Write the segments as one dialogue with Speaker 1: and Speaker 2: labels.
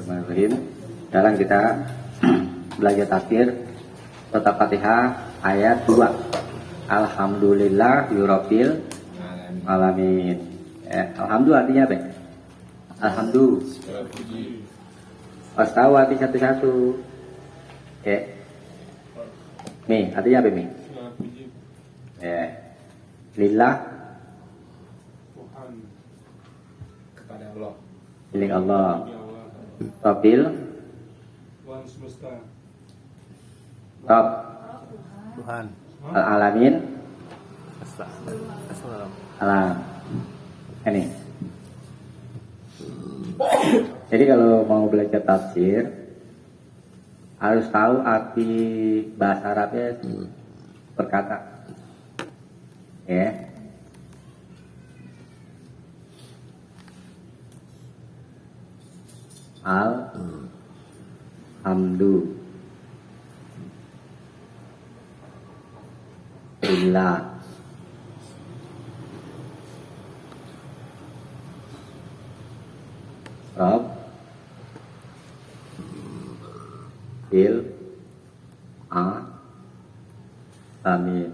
Speaker 1: Bismillahirrahmanirrahim. Sekarang kita belajar tafsir surat Fatihah ayat 2. Alhamdulillah Rabbil alamin. Alhamdulillah artinya apa? Alhamdulillah. Pas tahu arti satu-satu. Mi, artinya apa mi? Lillah
Speaker 2: Tuhan kepada Allah.
Speaker 1: milik Allah.
Speaker 2: Demi Allah.
Speaker 1: Rabbil
Speaker 2: Tuhan semesta.
Speaker 1: Rabb
Speaker 3: Tuhan.
Speaker 1: Al-alamin
Speaker 3: Assalam.
Speaker 1: alam. Ini. Jadi kalau mau belajar tafsir harus tahu arti bahasa Arabnya berkata. Ya. Alhamdulillah. Rabbil alamin.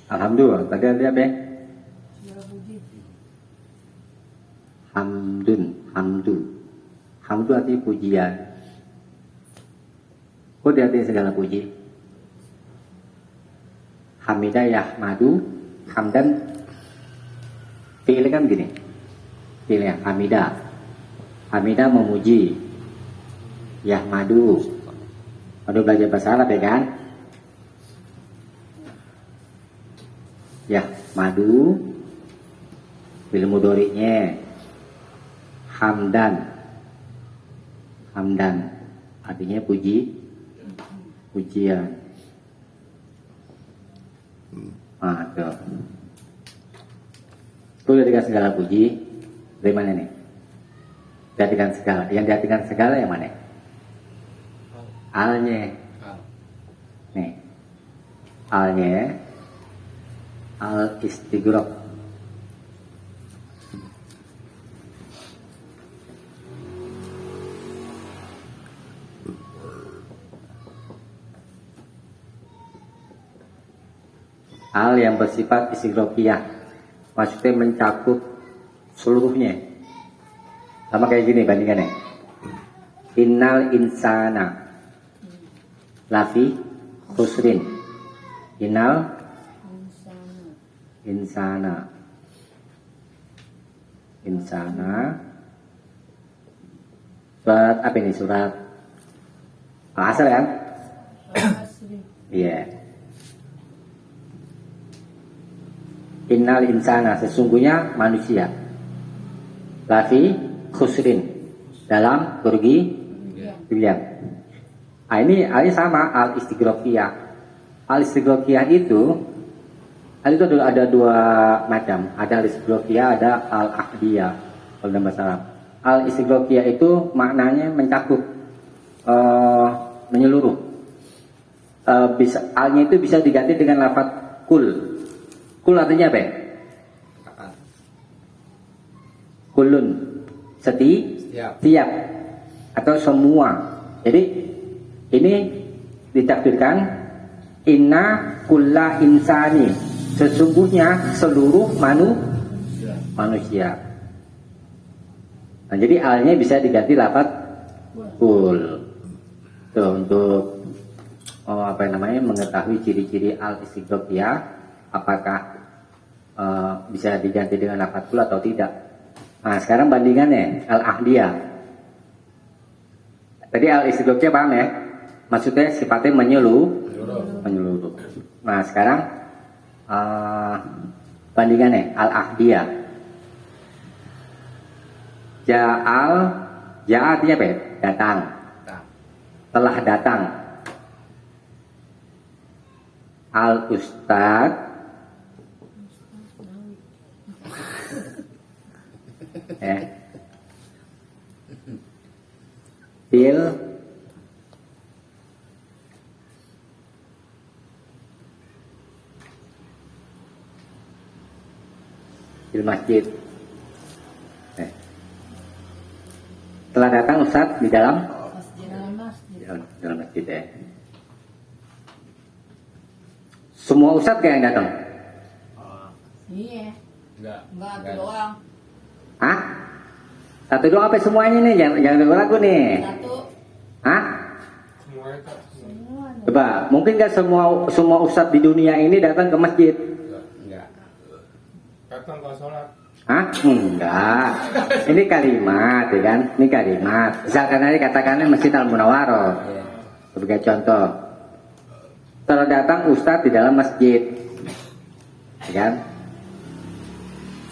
Speaker 1: Alhamdulillah. Tadi ada apa ya? Hamdu artinya pujian. Kok artinya segala puji? Hamidah yahmadu, hamdan fi'il kan gini. Fi'ilnya hamidah. Hamidah memuji. Yahmadu. Aduh belajar bahasa Arab ya kan? Yahmadu fi'il mudhari'nya. Hamdan artinya pujian. Tuh. Itu diartikan segala puji. Dari mana nih? Diartikan segala. Yang diartikan segala yang mana? Alnya. Nih. Alnya. Al-istighraq. Hal yang bersifat istighraqiyah, maksudnya mencakup seluruhnya. Sama kayak gini bandingannya. Innal insana lafi khusrin. Innal insana surat apa ini? Surat Al-Asr kan? Iya. Innal insana, sesungguhnya manusia lafi khusrin, dalam kerugian. Ini sama al-istighraqiyah. Al-istighraqiyah itu ada dua macam. Ada al-istighraqiyah, ada al-ahdiyah. Kalau dalam bahasa Arab, al-istighraqiyah itu maknanya mencakup, menyeluruh. Alnya itu bisa diganti dengan lafaz kul. Kul artinya apa? Kulun, setiap atau semua. Jadi ini ditakdirkan inna kulla insani, sesungguhnya seluruh manusia. Nah, jadi alnya bisa diganti lafaz kul. Tuh, untuk mengetahui ciri-ciri al-istighraqiyah, apakah bisa diganti dengan lafaz kul atau tidak. Nah, sekarang bandingannya al-ahdiyah. Tadi al-istighraqiyah paham ya? Maksudnya sifatnya menyeluruh. Nah, sekarang bandingannya al-ahdiyah. Ja'a artinya apa ya? Datang. Telah datang. Al-ustad fil masjid. ustadz di dalam
Speaker 3: Masjid.
Speaker 1: dalam masjid ya. Semua ustadz kayak yang datang?
Speaker 3: Iya.
Speaker 2: Enggak.
Speaker 3: Enggak, itu doang.
Speaker 1: Hah? Satu doang apa semuanya nih? Jangan dengar lagu nih.
Speaker 3: Satu.
Speaker 1: Hah?
Speaker 2: Semuanya tak.
Speaker 3: Semua.
Speaker 1: Coba, mungkin nggak semua ustadz di dunia ini datang ke masjid?
Speaker 2: Enggak. Datang ke sholat.
Speaker 1: Hah? Enggak. Ini kalimat, ya kan? Ini kalimat. Misalkan aja katakannya Masjid Al Munawwaroh. Sebagai contoh. Kalau datang ustadz di dalam masjid, ya kan?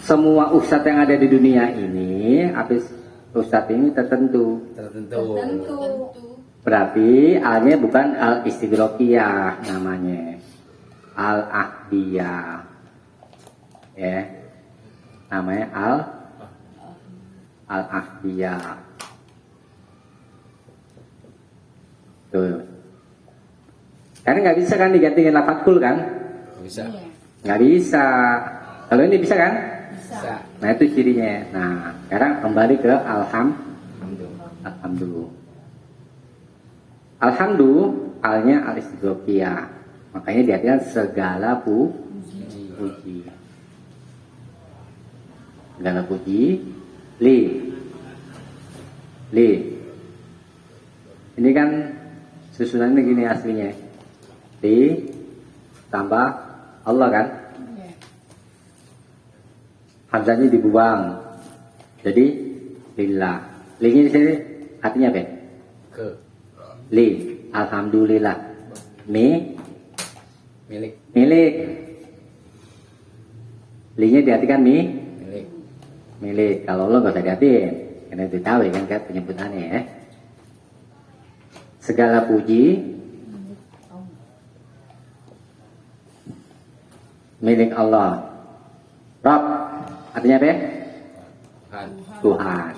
Speaker 1: Semua ustadz yang ada di dunia ini, habis ustadz ini tertentu.
Speaker 4: Tertentu.
Speaker 1: Berarti alnya bukan al istighraqiyah namanya. Al ahdiyah. Ya. Namanya al ahdiyah. Tuh. Karena nggak bisa kan digantiin lafadz kul kan?
Speaker 4: Bisa.
Speaker 3: Iya.
Speaker 1: Nggak bisa. Kalau ini bisa kan?
Speaker 3: Bisa.
Speaker 1: Nah itu cirinya. Nah sekarang kembali ke
Speaker 4: Alhamdulillah.
Speaker 1: alhamdulillah. Alhamdulillah alnya al istighraqiyah. Makanya diartikan segala puji. Segala puji li. Ini kan susunannya gini aslinya. Li tambah Allah kan?
Speaker 3: Iya.
Speaker 1: Hamzahnya dibuang. Jadi lillah. Li-nya di sini artinya apa?
Speaker 4: Ke.
Speaker 1: Li. Alhamdulillah.
Speaker 4: Milik.
Speaker 1: Milik. Li-nya diartikan
Speaker 4: Milik.
Speaker 1: milik. Kalau Allah nggak usah diartiin. Karena itu tahu ya kan kayak penyebutannya ya. Segala puji milik Allah. Rabb artinya apa?
Speaker 4: Tuhan.
Speaker 1: Tuhan.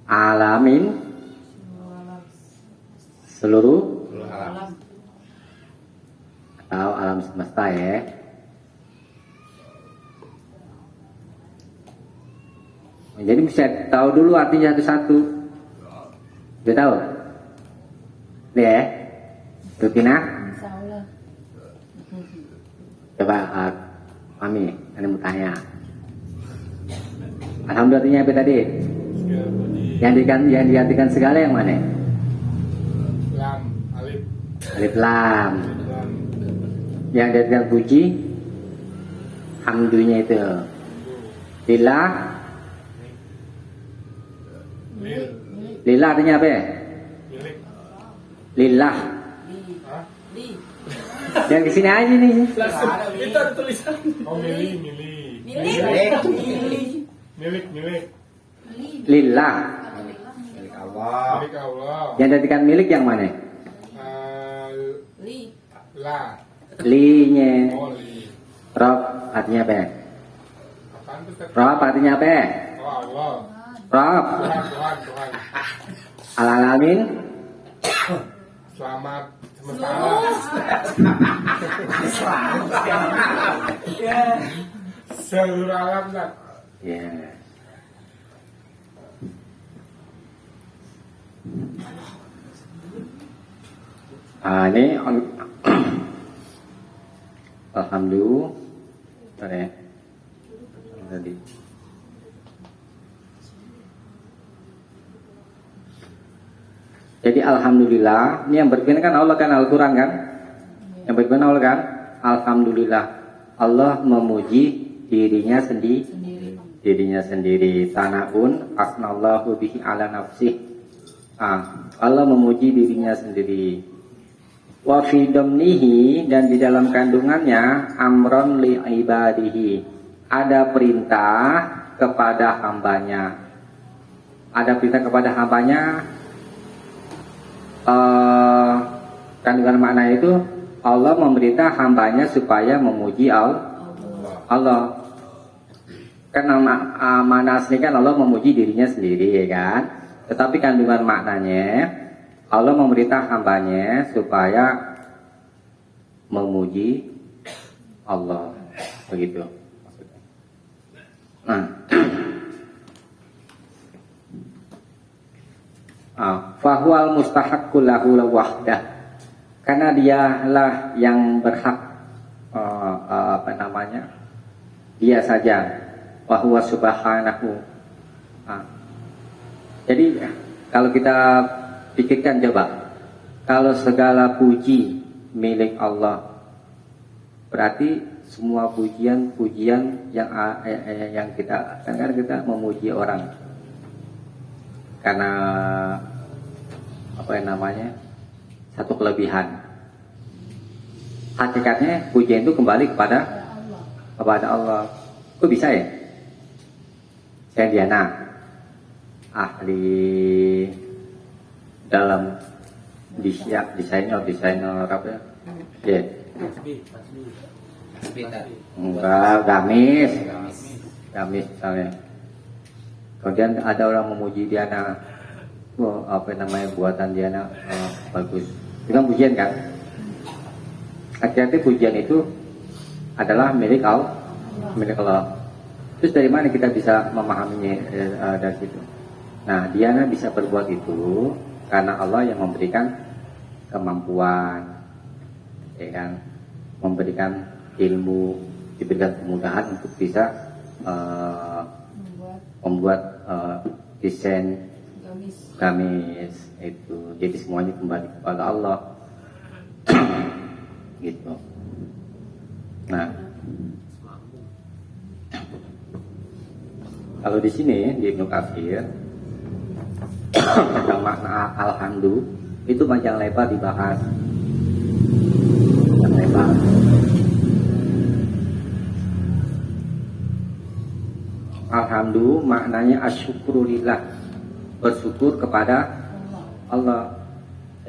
Speaker 1: Alamin seluruh
Speaker 4: Seluruh alam.
Speaker 1: atau alam semesta ya. Jadi bisa tahu dulu artinya satu-satu. Udah tahu? Nih ya. Rutina.
Speaker 3: Insya Allah.
Speaker 1: Coba Mami, ini mau tanya. Alhamdulillah artinya apa tadi?
Speaker 2: Segala puji.
Speaker 1: Yang diartikan segala yang mana?
Speaker 2: Lam. Alif.
Speaker 1: Alif lam.
Speaker 2: Lam.
Speaker 1: Yang diartikan puji, hamdunya itu. Lillah,
Speaker 2: Lil.
Speaker 1: lillah artinya apa?
Speaker 2: Milik.
Speaker 1: Lillah.
Speaker 2: Hah?
Speaker 1: Jangan kesini aja nih.
Speaker 4: Langsung. Itu ada tulisan.
Speaker 2: Oh milih.
Speaker 4: Milik.
Speaker 2: Milik.
Speaker 1: Lillah.
Speaker 4: Milik Allah.
Speaker 2: Milik Allah.
Speaker 1: Yang diartikan milik yang mana?
Speaker 2: La.
Speaker 1: Li-nya.
Speaker 2: Oh li.
Speaker 1: Rob artinya apa?
Speaker 2: Apaan tuh? Tet?
Speaker 1: Rob artinya apa?
Speaker 2: Oh Allah.
Speaker 1: Rob.
Speaker 2: Tuhan.
Speaker 1: Al-alamin.
Speaker 2: Selamat semesta alam. Seluruh alam kan.
Speaker 1: Ya. Ini alhamdulillah. Bentar ya. Tadi. Jadi alhamdulillah, ini yang berfirman kan Allah kan Al-Quran kan? Yang berfirman Allah kan? Alhamdulillah, Allah memuji dirinya sendiri. Dirinya sendiri. Sanaun asnallahu bihi ala nafsih. Allah memuji dirinya sendiri. Wa fi damnihi, dan di dalam kandungannya amron li ibadihi, ada perintah kepada hambanya. Ada perintah kepada hambanya. Kandungan makna itu Allah memerintah hambanya supaya memuji Allah. Karena makna asli kan Allah memuji dirinya sendiri ya kan. Tetapi kandungan maknanya Allah memerintah hambanya supaya memuji Allah. Begitu maksudnya. Nah, Fahual mustahaqqul lahu wahdah, karena dialah yang berhak dia saja. Wahuwa subhanahu. Jadi kalau kita pikirkan coba, kalau segala puji milik Allah, berarti semua pujian yang kita kadang kita memuji orang karena satu kelebihan. Hakikatnya pujian itu kembali kepada Allah. Kok bisa ya? Saya Diana, ahli dalam desainer apa ya? Ya. Enggak, gamis misalnya. Kemudian ada orang memuji Diana, buatan Diana bagus. Itu kan pujian kan? Hati-hati pujian itu adalah milik Allah. Terus dari mana kita bisa memahaminya dari situ? Nah, Diana bisa berbuat itu karena Allah yang memberikan kemampuan, ya kan? Memberikan ilmu, diberikan kemudahan untuk bisa membuat desain gamis itu. Jadi semuanya kembali kepada Allah. Gitu. Nah, kalau di sini di Ibnu Katsir tentang makna alhamdulillah itu panjang lebar dibahas. Panjang lebar. Alhamdulillah maknanya asyukurulillah, bersyukur kepada Allah.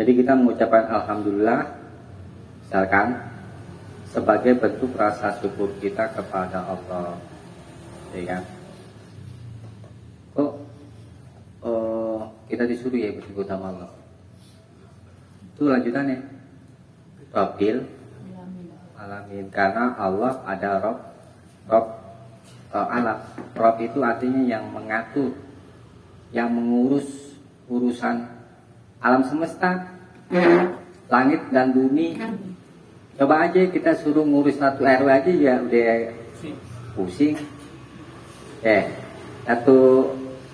Speaker 1: Jadi kita mengucapkan alhamdulillah misalkan sebagai bentuk rasa syukur kita kepada Allah, ya kan? Kita disuruh ya bersyukur sama Allah. Itu lanjutannya Rabbil alamin, karena Allah ada Rob alam. Rob itu artinya yang mengatur, yang mengurus urusan alam semesta, langit dan bumi. Coba aja kita suruh ngurus satu RW aja ya udah pusing. Satu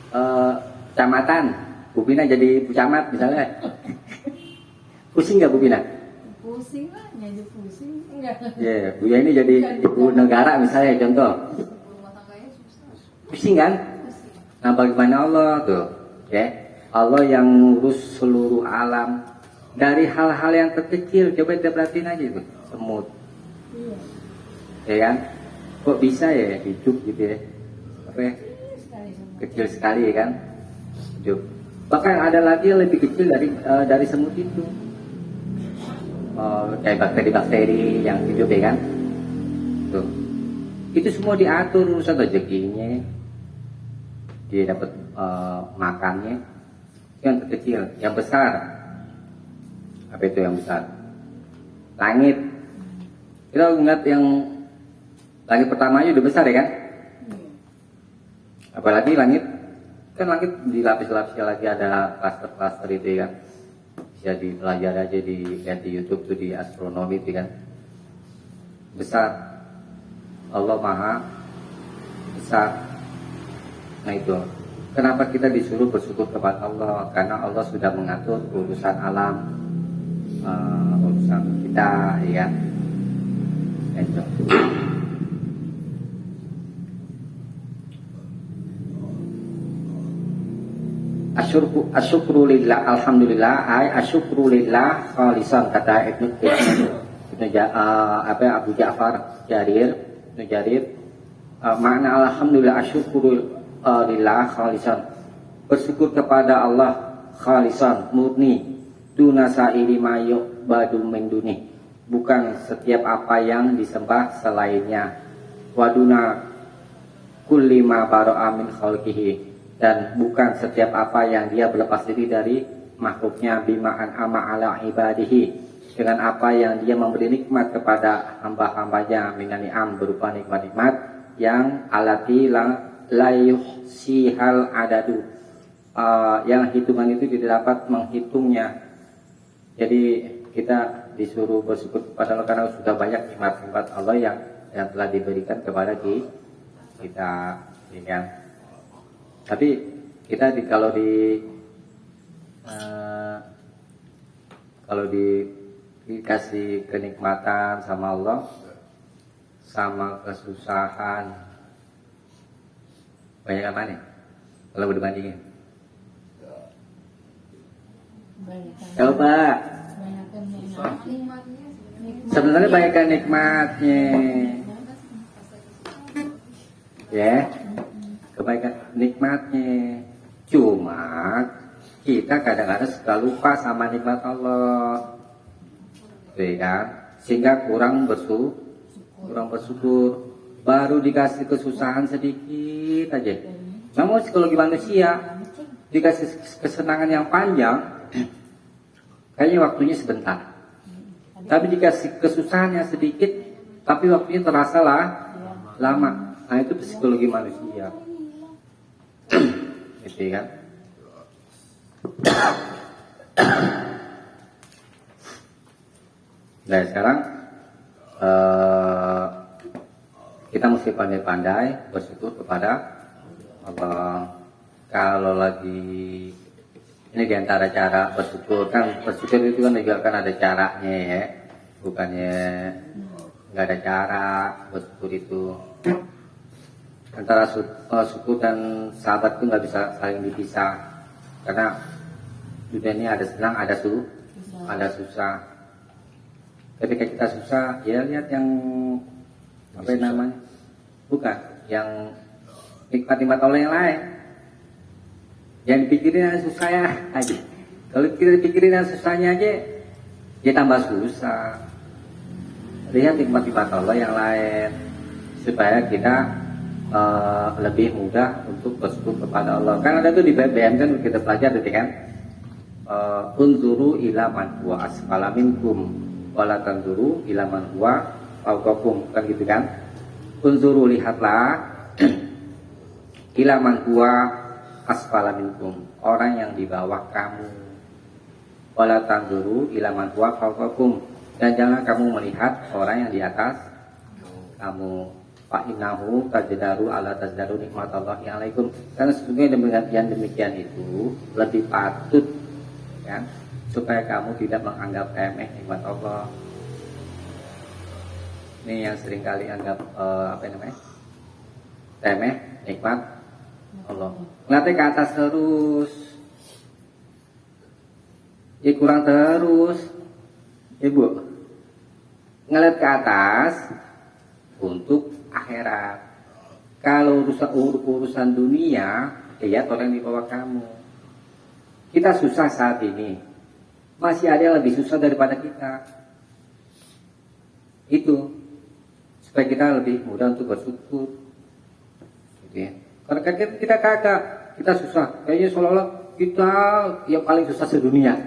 Speaker 1: kecamatan, Bu Pina jadi camat misalnya. Pusing nggak Bu Pina?
Speaker 3: Pusing lah, jadi pusing enggak?
Speaker 1: Ya, Bu ini jadi ibu negara misalnya contoh.
Speaker 3: Rumah tangganya susah.
Speaker 1: Pusing kan? Nah bagaimana Allah tuh? Ya, Allah yang ngurus seluruh alam. Dari hal-hal yang terkecil, coba kita perhatiin aja itu, semut.
Speaker 3: Iya.
Speaker 1: Ya kan? Kok bisa ya hidup gitu ya? Apa ya? Kecil sekali ya kan? Hidup. Bahkan ada lagi yang lebih kecil dari semut itu. Kayak bakteri-bakteri yang hidup ya kan? Tuh. Itu semua diatur urusan rezekinya. Dia dapat makannya. Itu yang terkecil, yang besar. Apa itu yang besar? Langit. Kita ingat yang langit pertamanya udah besar ya kan? Apalagi langit, kan langit dilapis-lapisnya lagi ada klaster-klaster itu ya kan? Bisa dipelajari aja lihat di YouTube tuh di astronomi itu kan? Besar. Allah Maha besar. Nah itu. Kenapa kita disuruh bersyukur kepada Allah? Karena Allah sudah mengatur urusan alam. Urusan kita ya. Itu. Asyukrulillah, alhamdulillah, asyukrulillah khalisan, kata Abu Ja'far Jarir, makna alhamdulillah asyukrulillah khalisan, bersyukur kepada Allah khalisan, murni, duna sa'iri mayuk badu menduni, bukan setiap apa yang disembah selainnya, waduna kulli ma bara'a min khalqihi, dan bukan setiap apa yang dia berlepas diri dari makhluknya, bima'an ama ala ibadihi, dengan apa yang dia memberi nikmat kepada hamba-hambanya, minani'am berupa nikmat-nikmat yang alati la yuhsihal adadu, yang hitungan itu tidak dapat menghitungnya. Jadi kita disuruh bersyukur kepada Allah karena sudah banyak nikmat-nikmat Allah yang telah diberikan kepada kita, ya kan? Tapi kita kalau dikasih kenikmatan sama Allah, sama kesusahan, banyak apa nih? Kalau dibandingin, coba
Speaker 3: Banyakkan nikmat. Nikmatnya
Speaker 1: sebenarnya banyakkan nikmatnya, ya, kebaikan nikmatnya. Cuma kita kadang-kadang suka lupa sama nikmat Allah, ya kan? Sehingga kurang bersyukur. Baru dikasih kesusahan sedikit aja. Namun psikologi manusia dikasih kesenangan yang panjang, kayaknya waktunya sebentar. Tapi dikasih kesusahan yang sedikit, tapi waktunya terasa lama. Nah itu psikologi manusia. Gitu kan? Nah sekarang kita mesti pandai-pandai bersyukur kepada Allah. Kalau lagi ini diantara cara bersyukur itu kan juga kan ada caranya ya, bukannya nggak ada cara bersyukur itu. Antara syukur dan sahabat itu nggak bisa saling dipisah, karena dunia ini ada senang, ada susah. Ketika kita susah, ya lihat yang apa namanya, bukan yang nikmat-nikmat Allah yang lain. Yang dipikirin yang susahnya aja. Kalau kita pikirin yang susahnya aja, ya tambah susah. Lihat nikmat-nikmat Allah yang lain, supaya kita lebih mudah untuk bersyukur kepada Allah. Kan ada tuh di BBM kan kita pelajari kan, unzuru ila man huwa asfala minkum wala tanzuru ila man huwa fawqakum, kan gitu kan. Unzuru, lihatlah, ila man huwa asfala minkum, orang yang di bawah kamu, wala tanzuru ila man huwa fawqakum, dan jangan kamu melihat orang yang di atas kamu. Fa innahu tajdaru ala tajdaru nikmatallahi alaikum, karena sesungguhnya yang demikian itu lebih patut ya, supaya kamu tidak menganggap remeh nikmat Allah. Ini yang seringkali anggap remeh nikmat Allah. Ngeliatnya ke atas terus, ya kurang terus, ibu ngeliat ke atas untuk akhirat. Kalau urusan dunia, ya orang di bawah kamu. Kita susah saat ini, masih ada yang lebih susah daripada kita. Itu supaya kita lebih mudah untuk bersyukur, gitu ya. Karena kita kagak, kita susah, kayaknya seolah-olah kita yang paling susah sedunia.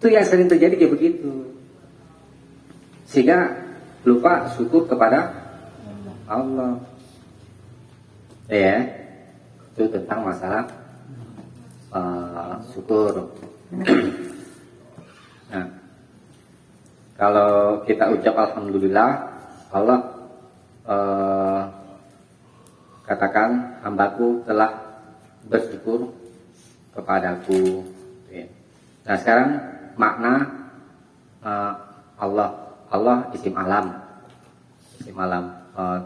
Speaker 1: Itu yang sering terjadi kayak begitu, sehingga lupa syukur kepada Allah. Ya, itu tentang masalah syukur. Nah, kalau kita ucap alhamdulillah, Allah katakan hambaku telah bersyukur kepadaku. Nah sekarang makna Allah isim alam.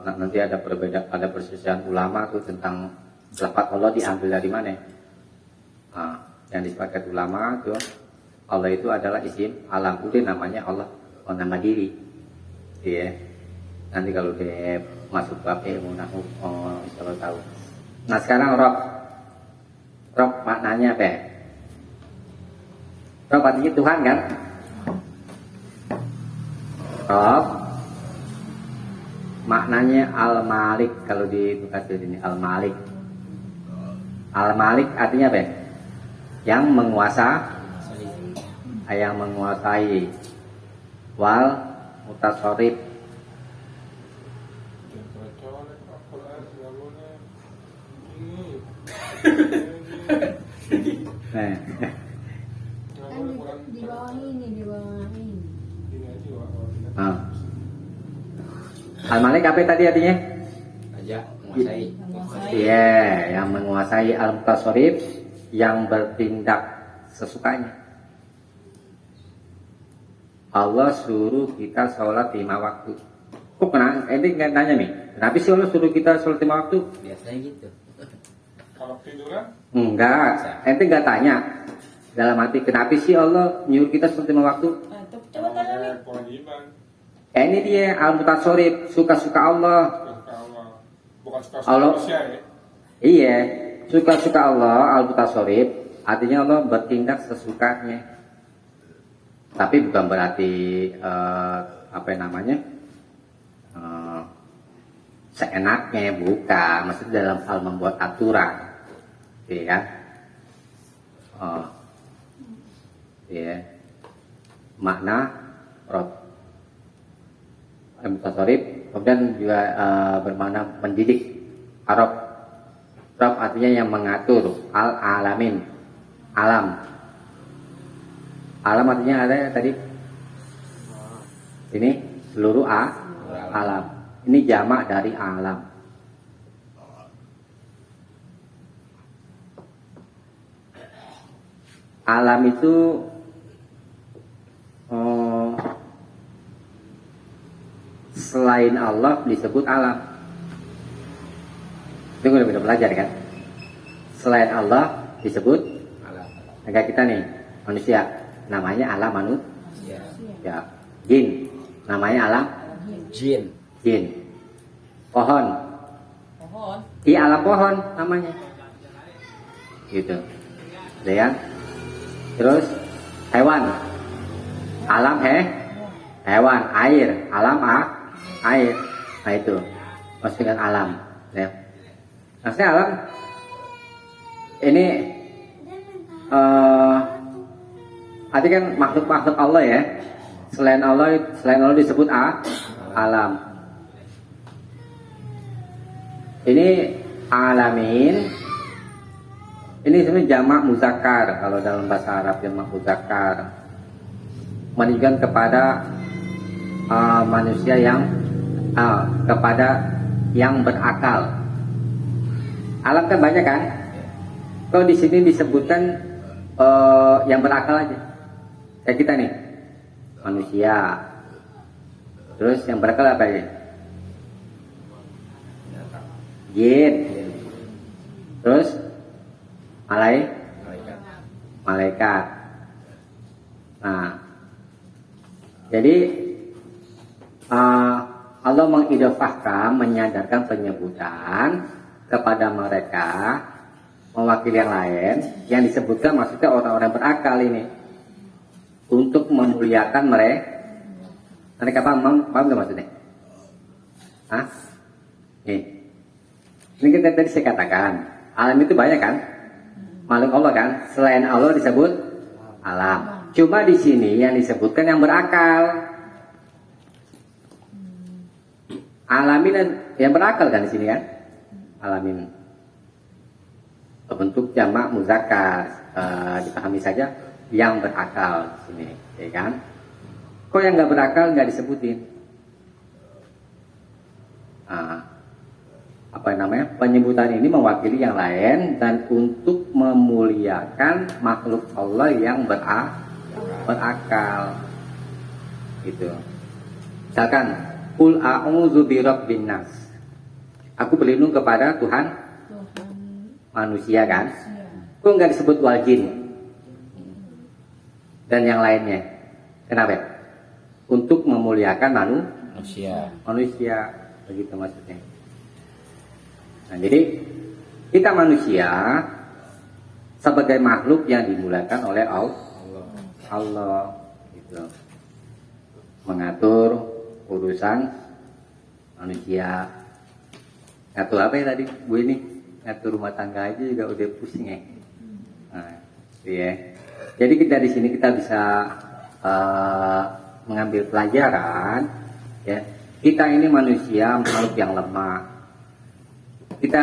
Speaker 1: Nanti ada perbedaan, ada perselisihan ulama tuh tentang lafaz Allah diambil dari mana. Yang disepakati ulama tuh Allah itu adalah isim alam, udah namanya Allah, nama diri. Iya. Nanti kalau dia masuk bab ilmu nahwu, insyaallah tahu. Nah sekarang Rob maknanya apa? Rob artinya Tuhan kan? Rob maknanya Al-Malik, kalau di buka ini Al-Malik. Al-Malik artinya apa? Yang menguasai. Wal mutasarrif. Al-Malik apa tadi artinya?
Speaker 4: Raja menguasai.
Speaker 1: Iya, yang menguasai. Al-Mutasarrif yang bertindak sesukanya. Allah suruh kita sholat 5 waktu. Kok kenapa? Ini nggak nanya nih. Kenapa sih Allah suruh kita sholat 5 waktu?
Speaker 4: Biasanya gitu.
Speaker 2: Kalau tiduran,
Speaker 1: Enggak, ente nggak tanya. Dalam hati, kenapa sih Allah nyuruh kita sholat 5 waktu?
Speaker 3: Coba tanya nih.
Speaker 2: kewajiban.
Speaker 1: Ini dia Al-Mutasarrif, suka-suka Allah.
Speaker 2: Suka Allah. Bukan suka
Speaker 1: Allah.
Speaker 2: manusia ya.
Speaker 1: Iya, suka-suka Allah, Al-Mutasarrif, artinya Allah bertindak sesukanya. Tapi bukan berarti apa namanya? Seenaknya, bukan. Maksudnya dalam hal membuat aturan. Iya kan? Iya. Makna rob Al-Mutasarrif kemudian juga bermakna mendidik. Arab Rob artinya yang mengatur. Al-alamin, alam. Alam artinya ada tadi. Ini seluruh alam. Ini jamak dari alam. Alam itu selain Allah disebut alam. Itu udah belajar kan? Selain Allah disebut
Speaker 4: Alam.
Speaker 1: kayak kita nih manusia, namanya alam manusia.
Speaker 4: Ya.
Speaker 1: Ya. Jin, namanya alam
Speaker 4: Jin.
Speaker 1: jin. Pohon,
Speaker 3: Pohon.
Speaker 1: iya alam pohon namanya. Gitu. Udah ya? Terus hewan, alam hewan, air, alam air. Nah itu maksudnya alam. Ya. Maksudnya alam ini arti kan makhluk-makhluk Allah ya. Selain Allah disebut alam. Ini alamin. Ini sebenarnya jamak muzakkar kalau dalam bahasa Arab, jamak muzakkar. Menunjukkan kepada manusia yang kepada yang berakal. Alam kan banyak kan? Kalau di sini disebutkan yang berakal aja. Kayak kita nih, manusia. Terus yang berakal apa ya? Jin. Terus
Speaker 4: Malaikat.
Speaker 1: malaikat. Nah, jadi Allah mengidofahkan, menyadarkan penyebutan kepada mereka mewakili yang lain yang disebutkan maksudnya orang-orang berakal ini untuk memuliakan mereka paham nggak maksudnya? Hah? Nih, ini kita tadi saya katakan alam itu banyak kan, makhluk Allah kan, selain Allah disebut alam. Cuma di sini yang disebutkan yang berakal. Alamin yang berakal kan di sini kan? Alamin bentuk jamak muzakkar, dipahami saja yang berakal di sini, ya kan? Kok yang nggak berakal nggak disebutin? Apa namanya? Penyebutan ini mewakili yang lain dan untuk memuliakan makhluk Allah yang berakal, gitu. Misalkan, Qul a'udzu birabbin nas. Aku berlindung kepada Tuhan manusia kan? Kok nggak disebut wal jin dan yang lainnya? Kenapa? Untuk memuliakan manusia, begitu maksudnya. Nah, jadi kita manusia sebagai makhluk yang dimuliakan oleh Allah, gitu. Mengatur urusan manusia. Ngatur apa ya tadi Bu ini? Ngatur rumah tangga aja juga udah pusing ya. Nah, iya. Jadi kita di sini kita bisa mengambil pelajaran ya. Kita ini manusia makhluk yang lemah. Kita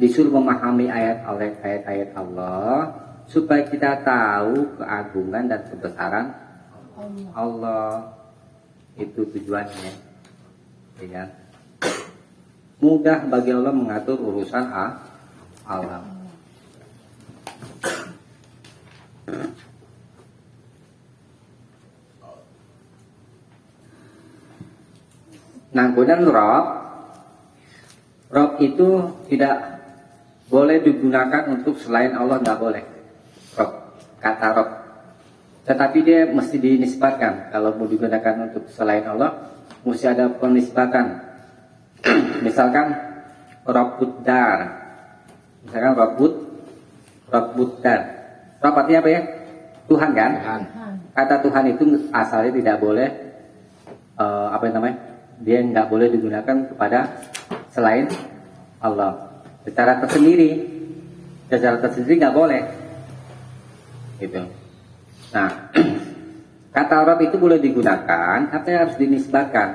Speaker 1: disuruh memahami ayat-ayat Allah supaya kita tahu keagungan dan kebesaran Allah. Itu tujuannya, ya kan? mudah bagi Allah mengatur urusan alam. Nah, kemudian Rob itu tidak boleh digunakan untuk selain Allah, nggak boleh. Rob, kata Rob. Tetapi dia mesti dinisbatkan. Kalau mau digunakan untuk selain Allah, mesti ada penisbatan. Misalkan Rabbud Dar. Misalkan Rabbud Dar. Rob artinya apa ya? Tuhan kan?
Speaker 4: Tuhan.
Speaker 1: Kata Tuhan itu asalnya tidak boleh dia nggak boleh digunakan kepada selain Allah. Secara tersendiri nggak boleh. Gitu. Nah, kata Arab itu boleh digunakan, apa yang harus dinisbatkan?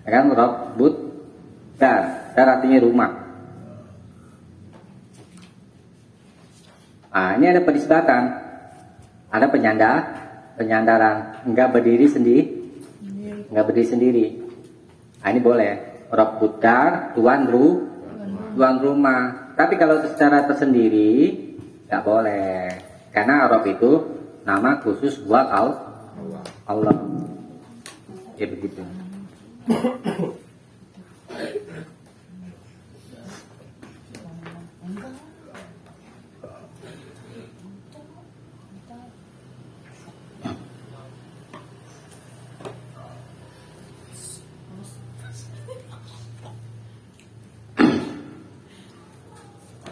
Speaker 1: Ya kan, Rabbud Dar artinya rumah. Nah, ini ada penisbatan, ada penyandaran, nggak berdiri sendiri. Nah, ini boleh. Rabbud Dar, tuan rumah. Tapi kalau secara tersendiri nggak boleh, karena Arab itu nama khusus buat Allah. Ya begitu.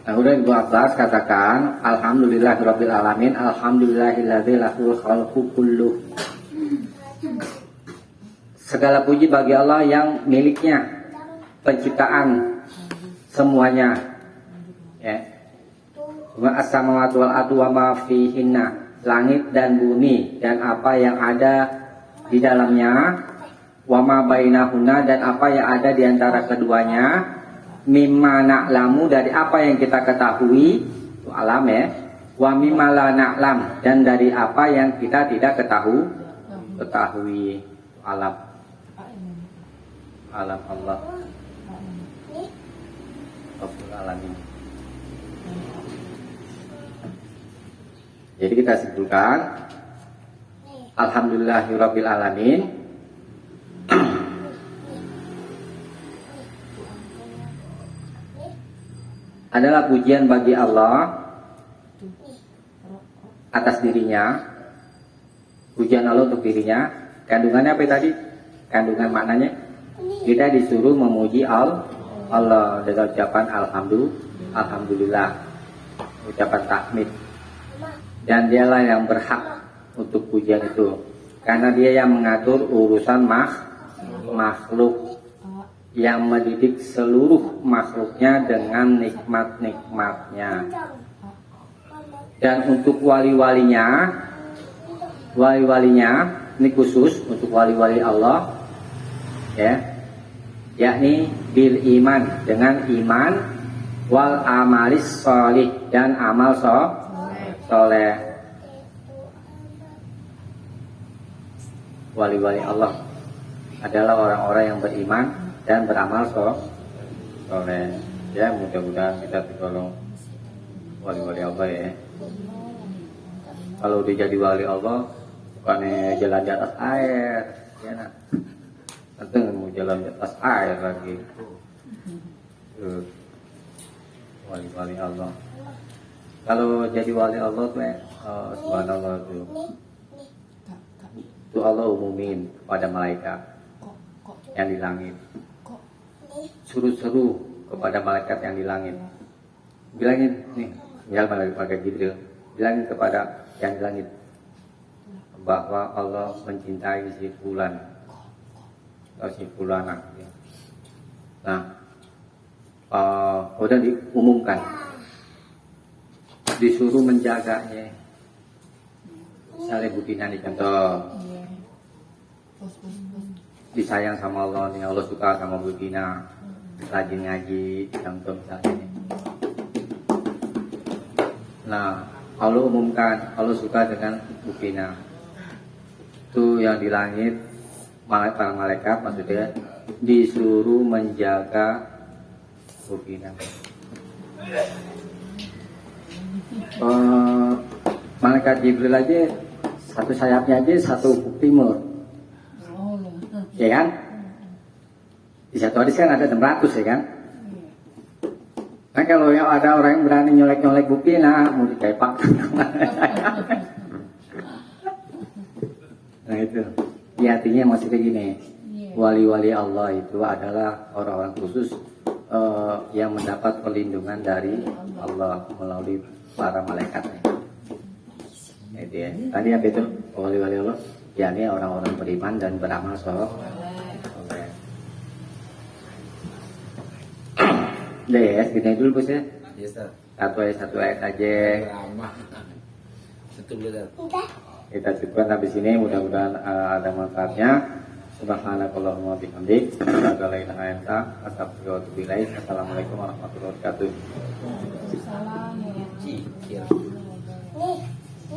Speaker 1: Nah, udah Ibu Abbas katakan alhamdulillahirabbil alamin, alhamdulillahilladzi lahul khalqu kulluh. Segala puji bagi Allah yang miliknya penciptaan semuanya. Ya. Wa as-samawati wal ardu wa ma fihinna, langit dan bumi dan apa yang ada di dalamnya, wa ma bainahunna, dan apa yang ada di antara keduanya, mimma na'lamu, dari apa yang kita ketahui, itu alam ya, wa mimma la na'lam, dan dari apa yang kita tidak ketahui, alam Allah Rabbul Alamin. Jadi kita simpulkan alhamdulillahirabbil alamin adalah pujian bagi Allah atas dirinya, pujian Allah untuk dirinya. Kandungannya apa tadi? Kandungan maknanya kita disuruh memuji Allah dengan ucapan alhamdulillah, ucapan tahmid, dan dialah yang berhak untuk pujian itu, karena dia yang mengatur urusan makhluk, yang mendidik seluruh makhluknya dengan nikmat-nikmatnya. Dan untuk wali-walinya ini khusus untuk wali-wali Allah ya, yakni bil iman, dengan iman, wal amalis sholih, dan amal soleh. Wali-wali Allah adalah orang-orang yang beriman dan beramal soleh. Ya, mudah-mudahan kita tergolong wali-wali Allah ya. Kalau udah jadi wali Allah, bukannya jalan di atas air, ya nah. Nanti mau jalan di atas air lagi. Wali-wali Allah. Kalau jadi wali Allah tuh subhanallah tuh. Itu Allah umumin kepada malaikat yang di langit. Suruh-suruh kepada malaikat yang di langit. Bilangin nih, misal malaikat Jibril, bilangin kepada yang di langit bahwa Allah mencintai si fulan atau si fulana. Nah, udah diumumkan, disuruh menjaganya. Misalnya Bu Tina nih contoh, disayang sama Allah nih, Allah suka sama Bu Tina, rajin ngaji, contoh misalnya. Nah, Allah umumkan, Allah suka dengan Bu Tina. Itu yang di langit para malaikat maksudnya disuruh menjaga Bukina. Malaikat Jibril aja satu sayapnya aja satu ufuk timur,
Speaker 3: Oh,
Speaker 1: ya kan? Di satu hadis kan ada 600 ya kan? Nah kalau yang ada orang yang berani nyolek-nyolek Bukina, mau dikepak. Nah itu, ya artinya masih kayak gini. Wali-wali Allah itu adalah orang-orang khusus yang mendapat perlindungan dari Allah melalui para malaikatnya. Itu ya. Tadi apa itu wali-wali Allah? Ya ini orang-orang beriman dan beramal soleh. Udah ya, segini dulu bos ya.
Speaker 4: Iya, Ustaz.
Speaker 1: Satu ayat aja.
Speaker 4: Lama. Satu bulan.
Speaker 1: Kita cukupkan habis ini, mudah-mudahan ada manfaatnya. Subhanakallahumma bihamdik, asyhadu an la ilaha illa anta, astaghfiruka wa atubu ilaik. Assalamualaikum warahmatullahi wabarakatuh.
Speaker 3: salam ya.
Speaker 4: Cikir.
Speaker 3: Nih.